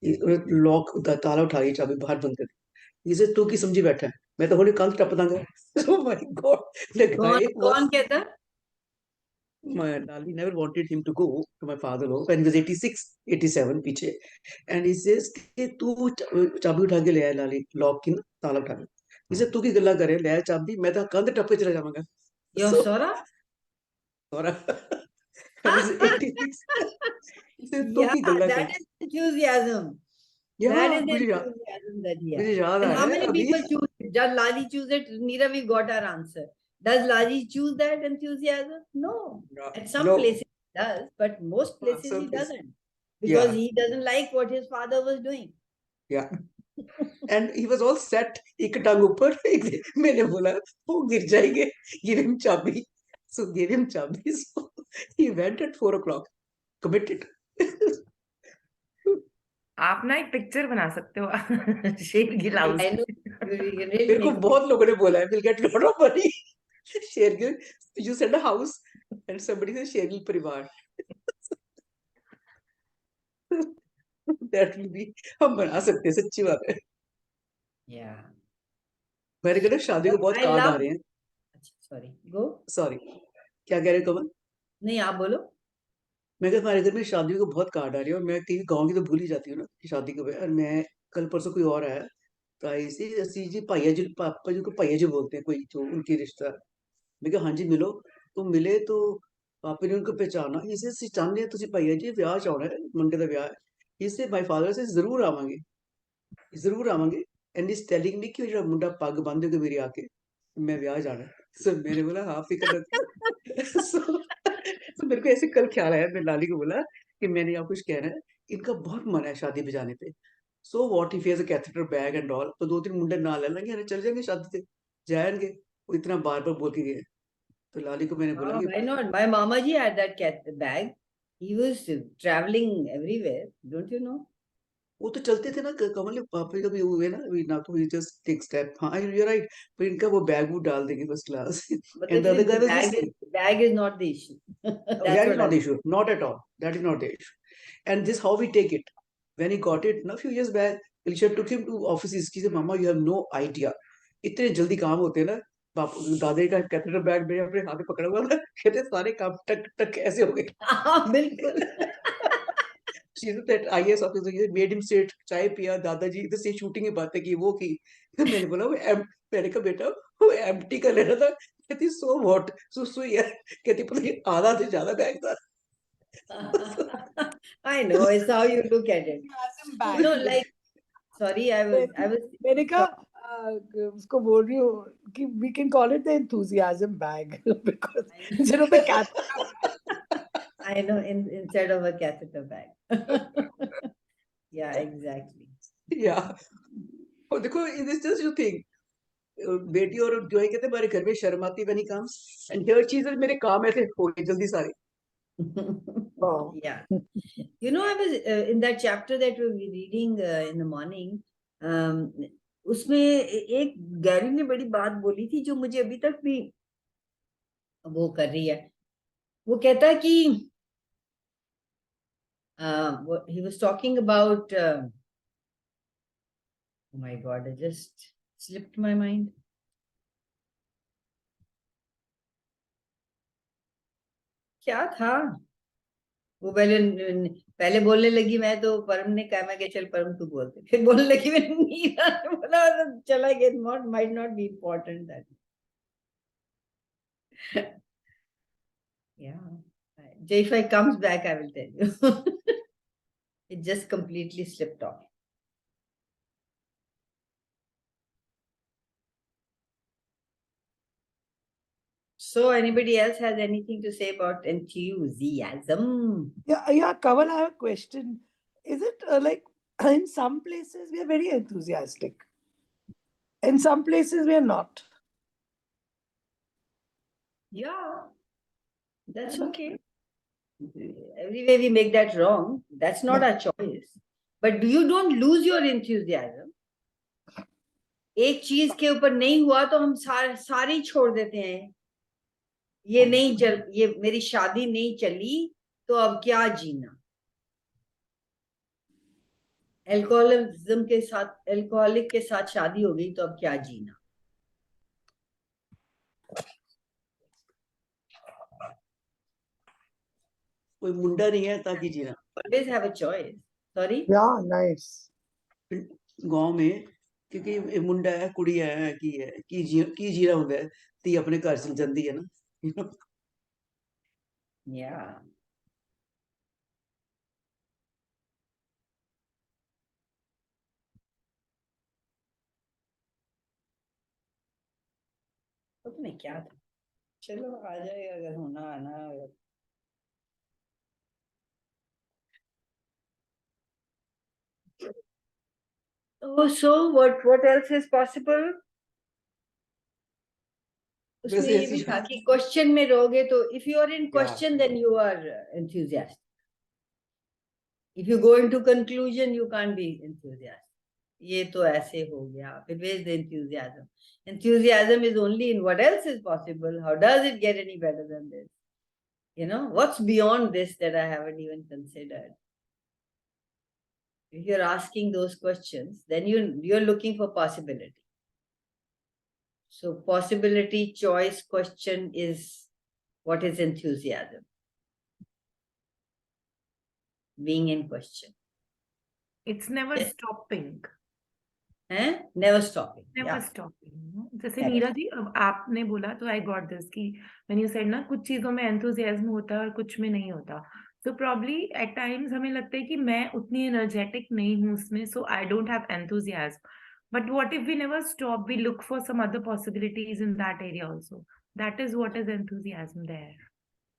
Lock ताला उठा के चाबी बाहर बंद कर दी. He said, तू की समझी बैठा है, मैं तो होली कल टप Danga. Oh my God, the guy was. कौन कहता? My Lali never wanted him to go to my father-in-law when he was 86, 87 पीछे. And he says कि तू चाबी उठा के ले आया लाली, लॉक की ना ताला उठा के. He said तू की गल्ला करे, ले आया चाबी, मैं तो कंध टप के चला जाऊंगा. Your So, Sora? Sora, and he's 86. He said तू Yeah, की गल्ला that करे. is enthusiasm. That Yeah, is मुझे enthusiasm that he has. याद आ And रहा how है many अभी. people choose it? Does Lali choose it? Neera, we got our answer. Does Lali choose that enthusiasm? No. At some No. places he does, but most places some he places. doesn't. Because Yeah. he doesn't like what his father was doing. Yeah. And he was all set. एक टांग ऊपर, मैंने बोला वो गिर जाएंगे. Give him चाबी. So give him चाबी. So he went at 4 o'clock. Committed. आप ना एक पिक्चर बना सकते हो शेर Gill house. I know. You really मेरे को make बहुत लोगों ने बोला है, we'll get lot of money. Shergill, you send a house and somebody says Shergill परिवार. That will be, हम बना सकते हैं, सच्ची बात है. Yeah. मेरे घर में शादी को बहुत I कार्ड आ love. रहे हैं. Sorry. Go. Sorry. क्या कह रहे हो कमल? नहीं आप बोलो. मैं कहा हमारे घर में शादी को बहुत कार्ड आ रही है और मैं कहीं गाँव की तो भूल ही जाती हूँ ना कि शादी कब है. और मैं कल परसों कोई और आया तो ऐसे ऐसी जी पाइया जी, पापा जी को पाइया जी बोलते हैं, कोई जो उनकी रिश्ता. मैं कहा हाँ जी मिलो. तो मिले तो पापा ने उनको पहचाना. इसे ਅਸੀਂ ਚਾਹੁੰਦੇ ਹਾਂ ਤੁਸੀਂ ਭਾਈਆ ਜੀ ਵਿਆਹ ਚ ਆਉਣਾ ਹੈ, ਮੁੰਡੇ ਦਾ ਵਿਆਹ ਹੈ. ਇਸੇ ਮਾਈ ਫਾਦਰ ਸੇ ਜ਼ਰੂਰ ਆਵਾਂਗੇ. ਐਂਡ ਇਜ਼ ਟੈਲਿੰਗ ਮੀ ਕਿ ਜਿਹੜਾ ਮੁੰਡਾ ਪੱਗ ਬੰਨ੍ਹੇਗਾ ਮੇਰੇ ਆ ਕੇ, मैं ब्याह जाना है. सो मैंने बोला हाँ फिक्र मत करो. so मेरे को ऐसे कल ख्याल आया, मैं लाली को बोला कि मैंने यहाँ कुछ कहना है, इनका बहुत मन है शादी में जाने पे. So what if he has a catheter bag and all. तो 2-3 मुंडे ना ले लेंगे, अरे चल जाएंगे शादी से, जाएंगे. वो इतना बार बार बोल के गए. तो लाली को मैंने बोला कि Why not? My mama ji had that cat bag. He was traveling everywhere. Don't you know? वो तो चलते थे ना कमल. पापा का भी हुए ना, we now we just take step. हाँ you're right. पर इनका वो बैग वो डाल देंगे first class. But And the other guy was bag listening. bag is not the issue. That's That is what not the I. issue. Not at all. That is not the issue. And this how we take it. When he got it, a few years back, Alicia took him to offices. She said, "Mama, you have no idea. इतने जल्दी काम होते हैं ना." दादाजी का catheter bag मेरे अपने हाथ में पकड़ा हुआ था. कहते सारे काम टक टक ऐसे हो गए. बिल्कुल. She said that IAS officer made him sit, चाय पिया. दादाजी इधर से शूटिंग की बातें की, वो की. तो मैंने बोला मैंने कहा बेटा वो एम्प्टी कर लेना था. कहती सो व्हाट, सुसु यार. कहती पता नहीं आधा से ज्यादा बैग था. I know it's how you look at it. Bag. You know, like sorry, I was. मैंने कहा उसको बोल रही हूँ कि we can call it the enthusiasm bag because instead of the cat. I know instead of a catheter bag. Yeah, exactly. Yeah. और देखो this is just you think. बेटी और जो है कहते हमारे घर में शर्म आती बनी काम. एंड हर चीज मेरे काम ऐसे हो गए जल्दी सारे. Oh. Yeah. You know, I was in that chapter that we were reading in the morning. उसमें एक गैरी ने बड़ी बात बोली थी जो मुझे अभी तक भी वो कर रही है. वो कहता है कि he was talking about oh my God, it just slipped my mind. क्या था वो? पहले बोलने लगी मैं, तो परम ने कहा, मैं चल परम तू बोलते. फिर बोलने लगी मैं, नीरा ने बोला, चला गया. Not might not be important that. Yeah. If I comes back, I will tell you. It just completely slipped off. So anybody else has anything to say about enthusiasm? Yeah, Kaval, I have a question. Is it like in some places we are very enthusiastic, in some places we are not? Yeah, that's okay. Every way we make that wrong, that's not our choice. But you don't lose your enthusiasm. एक चीज के ऊपर नहीं हुआ तो हम सारी छोड़ देते हैं. ये मेरी शादी नहीं चली तो अब क्या जीना. अल्कोहलिक के साथ शादी हो गई तो अब क्या जीना. कोई मुंडा नहीं है ताकि जीना. Always have a choice. Sorry? Yeah, nice. गांव में क्योंकि ये मुंडा है कुड़ी है की जीरा होंगे ती अपने घर चल जाती है ना. Yeah. पता नहीं क्या था. चलो आ जाएगा अगर होना आना. Oh, so what else is possible? उसमें ये भी था कि क्वेश्चन में रहोगे तो if you are in question then you are enthusiastic. If you go into conclusion you can't be enthusiastic. ये तो ऐसे हो गया. Where's the enthusiasm? Enthusiasm is only in what else is possible. How does it get any better than this? You know, what's beyond this that I haven't even considered? If you're asking those questions, then you're looking for possibility. So possibility, choice, question is what is enthusiasm? Being in question. It's never stopping. Never stopping. Never stopping. जैसे मीरा जी अब आपने बोला तो I got this कि when you said ना कुछ चीजों में enthusiasm होता है और कुछ में नहीं होता. So probably at times हमें लगता है कि मैं उतनी energetic नहीं हूँ उसमें, so I don't have enthusiasm. But what if we never stop? We look for some other possibilities in that area also. That is what is enthusiasm there.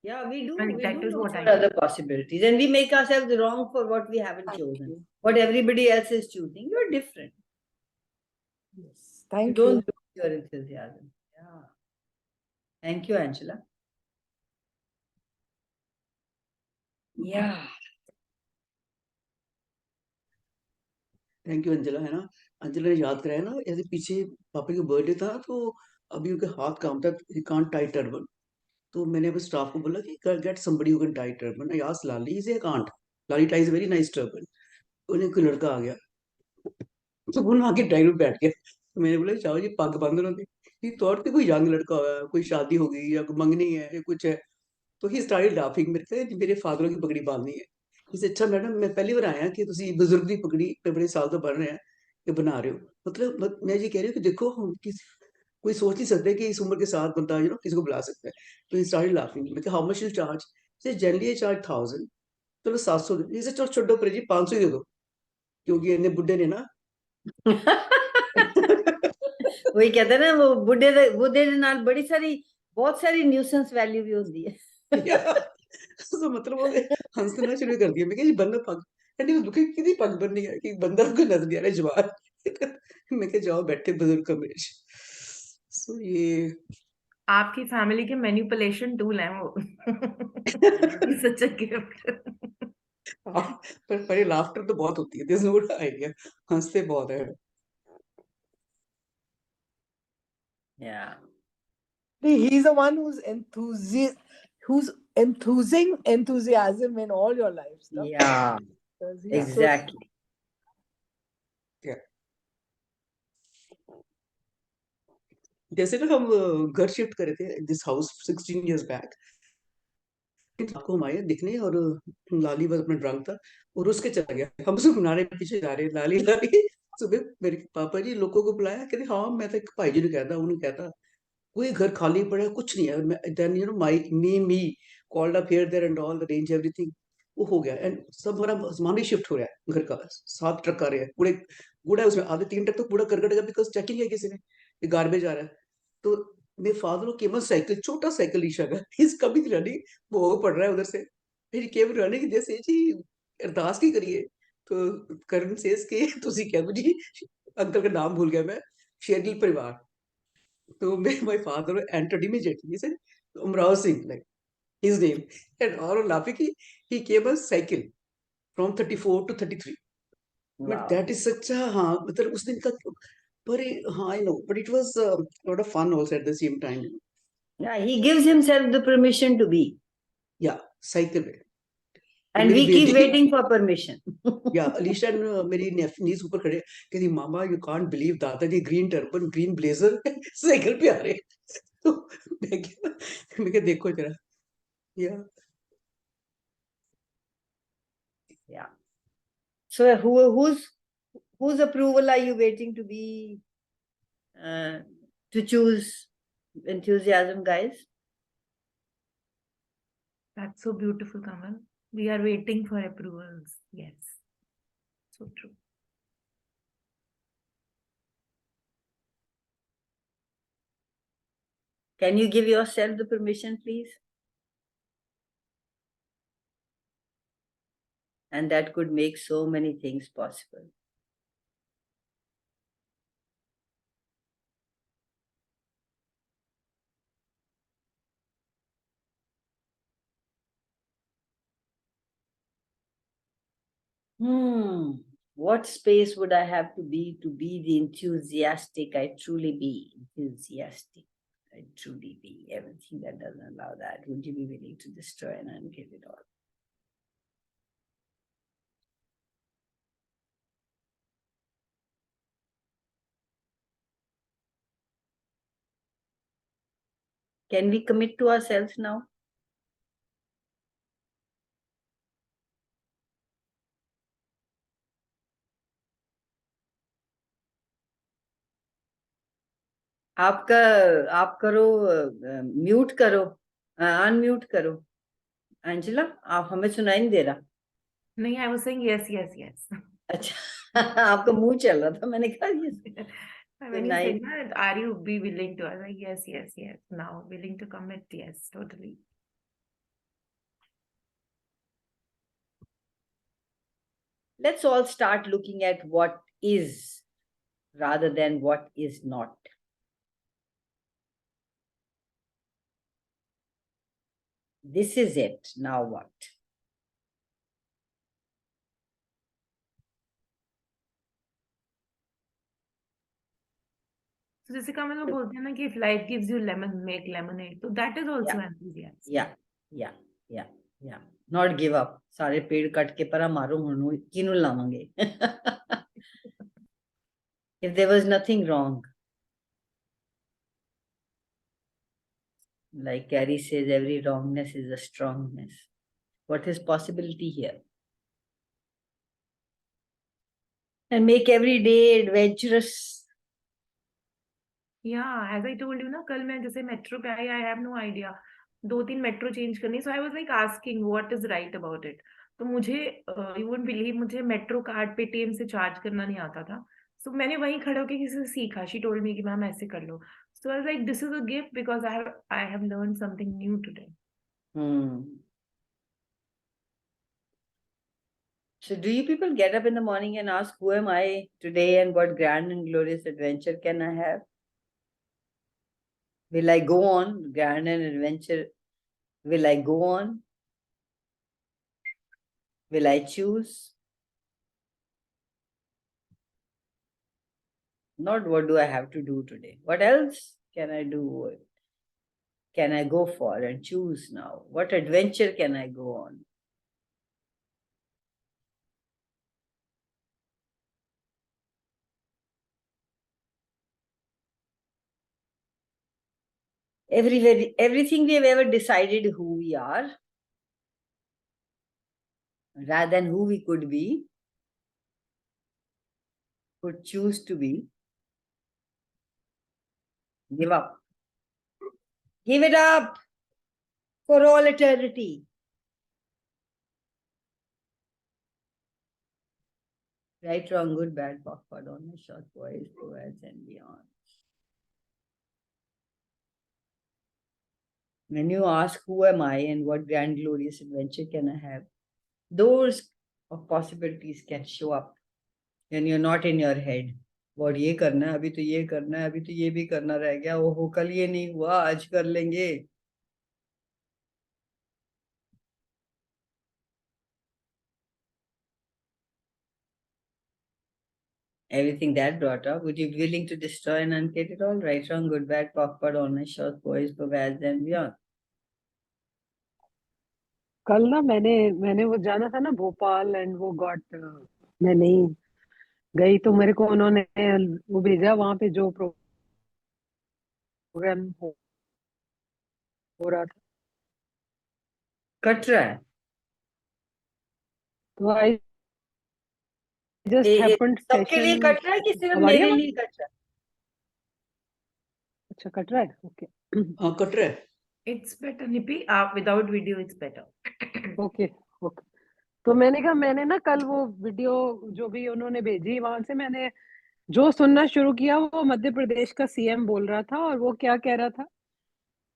Yeah, we do. And We that do is look what for I other possibilities, and we make ourselves wrong for what we haven't chosen. What everybody else is choosing, you're different. Yes. You Thank don't you. lose your enthusiasm. Yeah. Thank you, Angela. Yeah. Thank you अंजला. है ना, अंजला ने याद कराया ना, ऐसे पीछे पापा का बर्थडे था तो अभी उनके हाथ काम था, ही कांट टाई टर्बन. तो मैंने अपने स्टाफ को बोला कि get somebody who can tie turban. I asked Lali is a can't. Lali ties very nice turban. उन्हें कोई लड़का आ गया तो वो आके ड्राइंग में बैठ गया. तो मैंने बोला चाहो जी पग बंद होती. ही थॉट कि कोई यंग लड़का हुआ है, कोई शादी हो गई या कोई मंगनी है या कुछ है. तो ही स्टार्टेड लाफिंग. मेरे कहा मेरे फादर की पगड़ी बांधनी है. इसे अच्छा मैडम मैं पहली बार आया कि तुम बुजुर्ग की पगड़ी बड़े साल तो बन रहे हैं कि बना रहे हो. मतलब मैं ये कह रही हूँ कि देखो हम कोई सोच नहीं सकते कि इस उम्र के साथ बंदा किसी को बुला सकता है. तो ही स्टार्टेड लाफिंग. मैं हाउ मच विल चार्ज. से जनरली आई चार्ज 1000. चलो 700. इसे चलो छोड़ो पर जी 500 ही दे दो क्योंकि इन्हें बुढ़े ने ना. वही कहते हैं ना वो बुढ़े दे नाल बड़ी सारी बहुत सारी न्यूसेंस वैल्यू भी होती है. तो मतलब वो हंसना शुरू कर दिया. मैं कहा जी बंदा पग एंड ही वाज लुकिंग कितनी पग बननी है कि बंदा को नजर नहीं आ रहा है जवान. मैं कहा जाओ बैठे बुजुर्ग कमरे. सो ये आपकी फैमिली के मैनिपुलेशन टूल हैं वो. Such a gift. पर ये लाफ्टर तो बहुत होती है. This no idea. हंसते बहुत है. Yeah. He's the one who's enthusing enthusiasm in all your lives. No? Yeah. Because he's Exactly. जैसे ना हम घर शिफ्ट करे थे दिस हाउस 16 इयर्स बैक. आपको हम आए दिखने और लाली बस अपना ड्रंक था और उसके चला गया. हम उसको बुलाने पीछे जा रहे हैं लाली लाली. सुबह मेरे पापा जी लोगों को बुलाया. कहते हाँ मैं तो एक भाई जी ने कहता उन्होंने कहता कोई घर खाली पड़ा है कुछ नहीं है. Then my me called up here there and all arrange everything. वो हो गया एंड सब हमारा सामान भी शिफ्ट हो रहा है. घर का 7 ट्रक आ रहे हैं कूड़े. कूड़ा है उसमें आधे 3 ट्रक तो कूड़ा करकट का बिकॉज चेकिंग है किसी ने गार्बेज आ रहा है. तो मेरे फादर को केवल साइकिल छोटा साइकिल ईशा का इस कभी रनिंग वो पड़ रहा है उधर से. फिर केवल रनिंग जैसे जी अरदास की करिए. तो करण सेज के ਤੁਸੀਂ कहो जी अंकल का नाम भूल गया मैं. शेरगिल परिवार So my father entered immediately. He said, Umrao Singh, like his name. And all were laughing. He came on cycle from 34 to 33. But Wow. that is such a, मतलब उस दिन का, I know, but it was a lot of fun also at the same time. Yeah, he gives himself the permission to be. Yeah, cycle में. And मेरी we keep बेटी, waiting for permission. yeah, Alicia and मेरी नीज ऊपर खड़े कहती मामा you can't believe दादाजी green turban green blazer cycle पे आ रहे हैं. तो मैं क्या देखो जरा. Yeah. Yeah. So whose approval are you waiting to be to choose enthusiasm, guys? That's so beautiful, Kamal. We are waiting for approvals. Yes. So true. Can you give yourself the permission, please? And that could make so many things possible. What space would I have to be the enthusiastic I truly be? Enthusiastic I truly be. Everything that doesn't allow that, would you be willing to destroy and give it all? Can we commit to ourselves now? आपका आप करो mute करो unmute करो अंजला आप हमें सुनाई नहीं दे रहा नहीं I was saying yes yes yes. अच्छा आपका मुंह चल रहा था मैंने कहा yes. When you said that, are you be willing to? I was like yes yes yes. Now willing to commit, yes, totally. Let's all start looking at what is rather than what is not. This is it. Now what? So जैसे कमल लोग बोलते हैं ना कि if life gives you lemon, make lemonade. So that is also enthusiasm. Yeah. Not give up. सारे पेड़ cut के परा मारो हुनु किनु लावांगे. If there was nothing wrong, like Carrie says, every wrongness is a strongness. What is possibility here? And make every day adventurous. Yeah, as I told you ना कल मैं जैसे metro पे आई, I have no idea. 2-3 metro change करनी, so I was like asking what is right about it. तो मुझे you wouldn't believe मुझे metro card पे TM से charge करना नहीं आता था. So मैंने वहीं खड़े होके किसी से सीखा. She told me कि मैम ऐसे कर लो. So I was like, this is a gift because I have learned something new today. So do you people get up in the morning and ask, who am I today and what grand and glorious adventure can I have? Will I go on? Grand and adventure. Will I go on? Will I choose? Not what do I have to do today? What else can I do? Can I go for and choose now? What adventure can I go on? Everything we have ever decided who we are, rather than who we could be, could choose to be. Give up. Give it up for all eternity. Right, wrong, good, bad, backward, on my short voice, towards and beyond. When you ask, who am I and what grand, glorious adventure can I have? Those of possibilities can show up when you're not in your head. और ये करना है, अभी तो ये करना है, अभी तो ये भी करना रह गया, वो कल ये नहीं हुआ, आज कर लेंगे. Everything that brought up, would you be willing to destroy and uncreate it all? Right, wrong, good, bad, awkward, honest, short, poised, pervaded, and beyond. कल ना मैंने वो जाना था ना भोपाल, एंड वो गॉट, मैं नहीं गई, तो मेरे को उन्होंने वो भेजा वहां पे जो प्रोग्राम हो रहा था, कट रहा है. तो आई जस्ट हैपेंड सबके लिए सेशन. कट रहा है कि सिर्फ अब आ रही है मेरे आवाज? लिए कट रहा है? अच्छा, कट रहा है, ओके. हाँ कट रहा है. It's better, Nippy. Without video, it's better. Okay okay. तो मैंने कहा, मैंने ना कल वो वीडियो जो भी उन्होंने भेजी, वहां से मैंने जो सुनना शुरू किया, वो मध्य प्रदेश का सीएम बोल रहा था, और वो क्या कह रहा था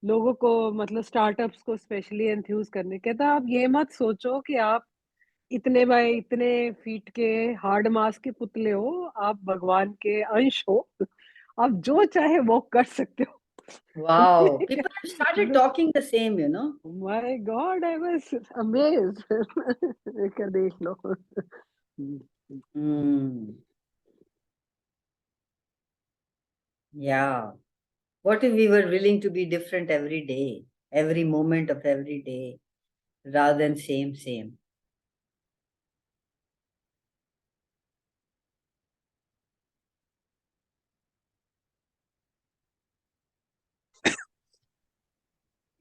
लोगों को, मतलब स्टार्टअप्स को स्पेशली एंथ्यूज करने. कहता, आप ये मत सोचो कि आप इतने बाय इतने फीट के हार्ड मास के पुतले हो, आप भगवान के अंश हो, आप जो चाहे वो कर सकते हो. Wow, people have started talking the same, you know. My God, I was amazed. क्या देख लो. Hmm. Yeah. What if we were willing to be different every day, every moment of every day, rather than same?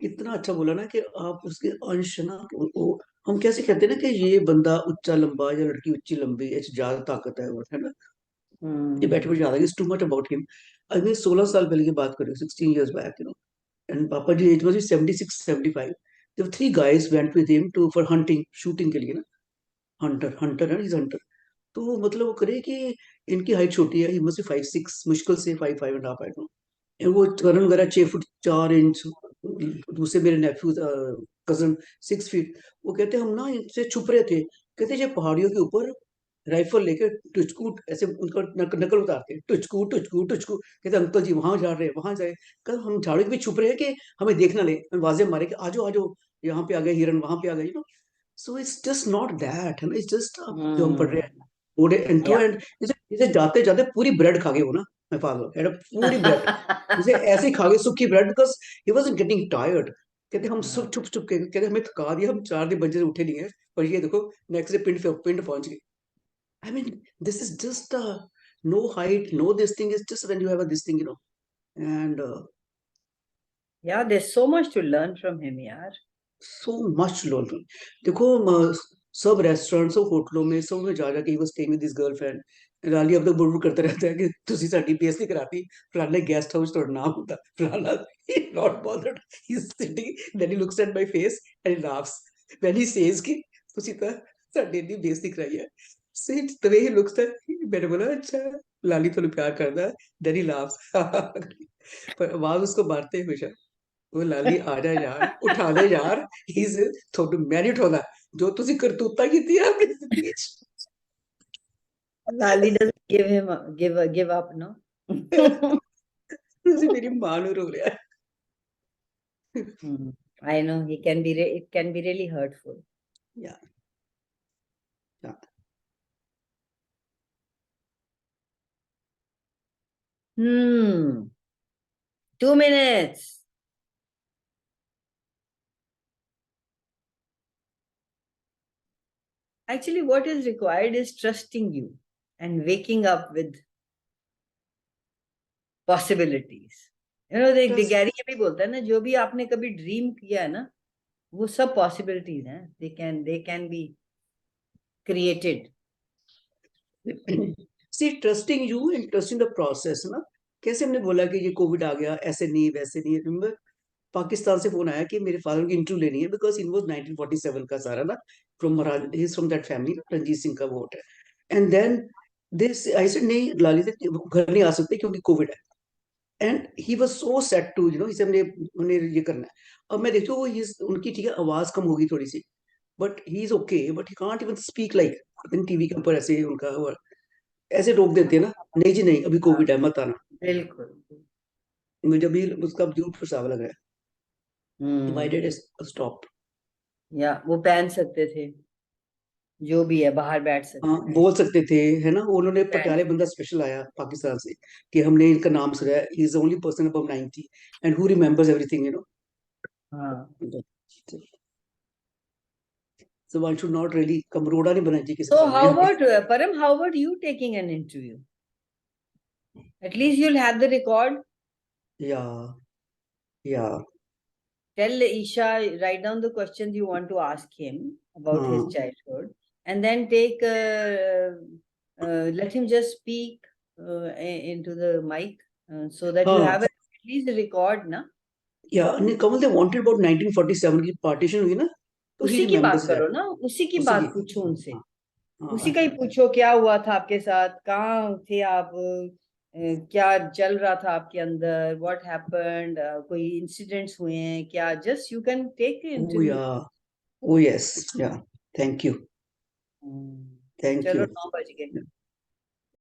इतना अच्छा बोला ना कि आप उसके अंश ना हम कैसे कहते हैं ना कि ये बंदा उच्चा लंबा या लड़की उच्ची लंबी, ये ज्यादा ताकत है, वो है ना. ये बैठे बैठे याद आ गया, too much about him. I mean 16 साल पहले की बात कर रही हूँ, 16 years back, you know. And पापा जी एज वाज 76 75. जब 3 guys went with him to for hunting, shooting के लिए ना. हंटर हंटर है, इज हंटर. तो मतलब वो करे कि इनकी हाइट छोटी है, ही मस्ट बी 5'6", मुश्किल से 5'5.5", आई डोंट नो. वो करण वगैरह 6 फुट 4 इंच. दूसरे मेरे नेफ्यू कजन 6 फीट. वो कहते हम ना इनसे छुप रहे थे, कहते ये पहाड़ियों के ऊपर राइफल लेके टुचकू ऐसे उनका नकल उतारते हैं, टुचकू टुचकू टुचकू. कहते अंकल जी वहां जा रहे हैं, वहां जाए. कल हम झाड़ू के भी छुप रहे हैं कि हमें देखना ले, हम वाजे मारे कि आजो आजो, यहाँ पे आ गए हिरन, वहां पे आ गए, you know. So it's just not that, है ना. इट्स जस्ट जो हम पढ़ रहे हैं, बूढ़े एंथ्रो Yeah. एंड जैसे जाते जाते पूरी ब्रेड खा गए वो ना. मैं फादर है पूरी ब्रेड, जैसे ऐसे ही खा गए सूखी bread, because he wasn't getting tired. कहते हम सब छुप छुप के, कहते हमें थका दिया, हम 4 दिन बजे से उठे नहीं है, और ये देखो नेक्स्ट डे पिंड पहुंच गए. I mean, this is just no height, no this thing. Is just when you have a this thing, you know, and Yeah, there's so much to learn from him, yaar. so much learning. देखो सब restaurant, सब होटलों में, सब में जा जाके he was staying with his girlfriend. Rally अब तक बुड़बुड़ करता रहता है कि तुसी साडी बेइज्जती कराती, फलाने गेस्ट हाउस तोड़ नाम होता, फलाना. He not bothered. He's sitting, then he looks at my face and he laughs. When he says कि तुसी तो साडी इतनी बेइज्जती कराई है. So it's the way he looks at, मैंने बोला अच्छा लाली तो प्यार करता है. Then he laughs. पर आवाज उसको मारते हैं हमेशा. ਉਹ ਲਾਲੀ ਆ ਜਾ ਯਾਰ, ਉਠਾ ਦੇ ਯਾਰ, ਹੀਜ਼ ਤੁਹਾਨੂੰ ਮੈਂ ਨਹੀਂ ਉਠਾਉਂਦਾ ਜੋ ਤੁਸੀਂ ਕਰਤੂਤਾਂ ਕੀਤੀਆਂ ਆਪਣੀ ਜ਼ਿੰਦਗੀ ਚ. Lali doesn't give up, no? ਤੁਸੀਂ ਮੇਰੀ ਮਾਂ ਨੂੰ ਰੋ ਰਿਹਾ. I know it can be really hurtful. Yeah. Yeah. Hmm. 2 minutes. Actually, what is required is trusting you and waking up with possibilities. You know, the Gary ये भी बोलता है ना, जो भी आपने कभी ड्रीम किया है ना, वो सब पॉसिबिलिटीज हैं. they can be created. See, trusting you and trusting the process ना. कैसे हमने बोला कि ये कोविड आ गया, ऐसे नहीं वैसे नहीं. रिमेंबर पाकिस्तान से फोन आया कि मेरे फादर की इंटरव्यू लेनी है, बिकॉज इन वाज 1947 का सारा ना, from Maharaj, he is from that family, Ranjit Singh का वोट है. And then this I said नहीं लाली से घर नहीं आ सकते क्योंकि कोविड है. And he was so set to, you know, इसे हमने उन्हें ये करना है. अब मैं देखती हूँ वो उनकी ठीक है आवाज कम होगी थोड़ी सी, but he is okay, but he can't even speak like TV के ऊपर ऐसे उनका ऐसे रोक देते हैं ना, नहीं जी नहीं, अभी कोविड है, मत आना। बिल्कुल। मुझे भी उसका जरूर पछतावा लग रहा है। Why did it stop? या वो पहन सकते थे, जो भी है, बाहर बैठ सकते हाँ, थे। बोल सकते थे, है ना। उन्होंने पहन पटियाले बंदा स्पेशल आया पाकिस्तान से कि हमने इनका नाम सुना है, is only person above 90 and who remembers everything, you know. हाँ। So one should not really कमरोड़ा नहीं बनना चाहिए किसी So के सामने how आके। about Param? How about you taking an interview? At least you'll have the record. Yeah, yeah. Tell Isha, write down the questions you want to ask him about his हाँ, childhood, and then take let him just speak into the mic so that you हाँ, have at least a record, na? या नहीं कमल, they wanted about 1947 की partition हुई ना, तो ही उसी की बात रिमेंबर्स दैट। करो ना, उसी की उसी बात की, पूछो उनसे। हाँ, उसी हाँ, का ही पूछो, क्या हुआ था आपके साथ, कहाँ थे आप, क्या चल रहा था आपके अंदर, व्हाट हैपेंड, कोई इंसिडेंट्स हुए हैं क्या, just you can take uh interview. Yeah, oh yes, yeah, thank you, thank चलो यू। 9 बज गए।